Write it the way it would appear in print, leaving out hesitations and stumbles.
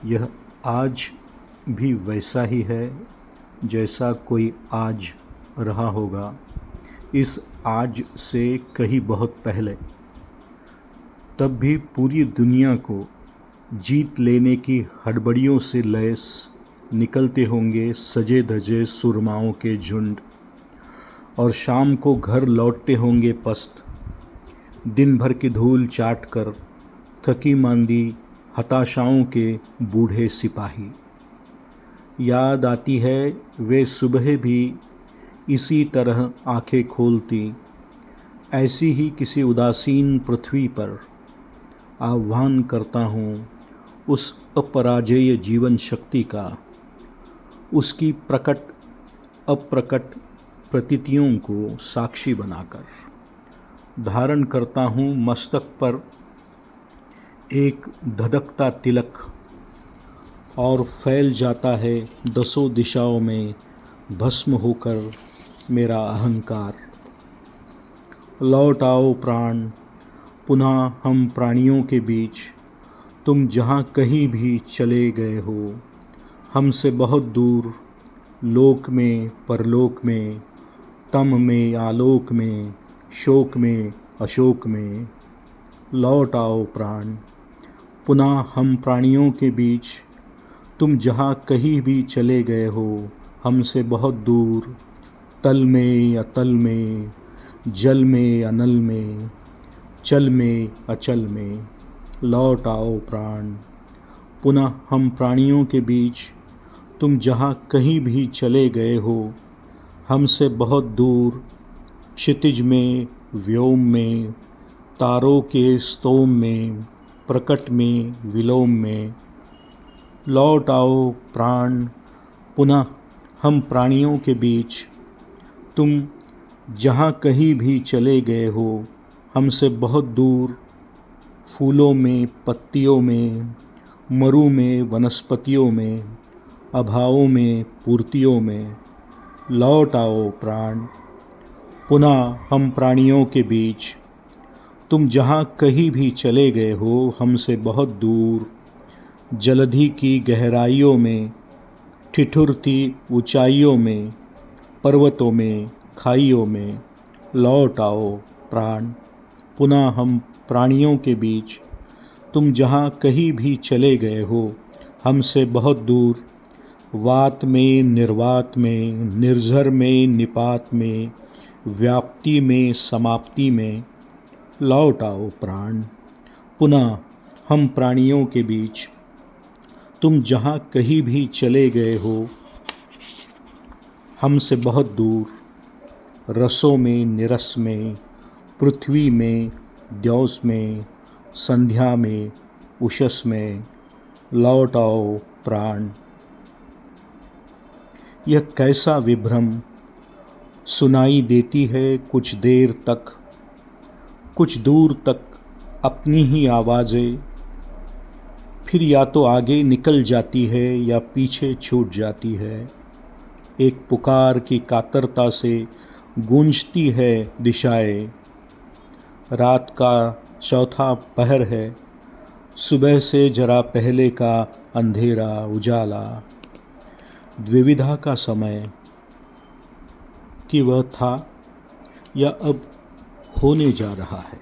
यह आज भी वैसा ही है जैसा कोई आज रहा होगा, इस आज से कहीं बहुत पहले। तब भी पूरी दुनिया को जीत लेने की हड़बड़ियों से लैस निकलते होंगे सजे धजे सुरमाओं के झुंड, और शाम को घर लौटते होंगे पस्त, दिन भर की धूल चाट कर थकी मांदी हताशाओं के बूढ़े सिपाही। याद आती है वे सुबह भी इसी तरह आंखें खोलती, ऐसी ही किसी उदासीन पृथ्वी पर। आह्वान करता हूँ उस अपराजेय जीवन शक्ति का, उसकी प्रकट अप्रकट प्रतीतियों को साक्षी बनाकर। धारण करता हूँ मस्तक पर एक धधकता तिलक, और फैल जाता है दसों दिशाओं में भस्म होकर मेरा अहंकार। लौट आओ प्राण, पुनः हम प्राणियों के बीच, तुम जहाँ कहीं भी चले गए हो, हमसे बहुत दूर, लोक में परलोक में, तम में आलोक में, शोक में अशोक में। लौट आओ प्राण, पुनः हम प्राणियों के बीच, तुम जहाँ कहीं भी चले गए हो, हमसे बहुत दूर, तल में अतल में, जल में अनल में, चल में अचल में। लौट आओ प्राण, पुनः हम प्राणियों के बीच, तुम जहाँ कहीं भी चले गए हो, हमसे बहुत दूर, क्षितिज में व्योम में, तारों के स्तोम में, प्रकट में विलोम में। लौट आओ प्राण, पुनः हम प्राणियों के बीच, तुम जहाँ कहीं भी चले गए हो, हमसे बहुत दूर, फूलों में पत्तियों में, मरु में वनस्पतियों में, अभावों में पूर्तियों में। लौट आओ प्राण, पुनः हम प्राणियों के बीच, तुम जहाँ कहीं भी चले गए हो, हमसे बहुत दूर, जलधि की गहराइयों में, ठिठुरती ऊंचाइयों में, पर्वतों में खाइयों में। लौट आओ प्राण, पुनः हम प्राणियों के बीच, तुम जहाँ कहीं भी चले गए हो, हमसे बहुत दूर, वात में निर्वात में, निर्झर में निपात में, व्याप्ति में समाप्ति में। लौट आओ प्राण, पुनः हम प्राणियों के बीच, तुम जहाँ कहीं भी चले गए हो, हमसे बहुत दूर, रसों में निरस में, पृथ्वी में द्यौस में, संध्या में उषस में। लौट आओ प्राण। यह कैसा विभ्रम सुनाई देती है कुछ देर तक, कुछ दूर तक अपनी ही आवाज़ें, फिर या तो आगे निकल जाती है या पीछे छूट जाती है। एक पुकार की कातरता से गूंजती है दिशाएं। रात का चौथा पहर है, सुबह से जरा पहले का अंधेरा उजाला। द्विविधा का समय कि वह था या अब होने जा रहा है।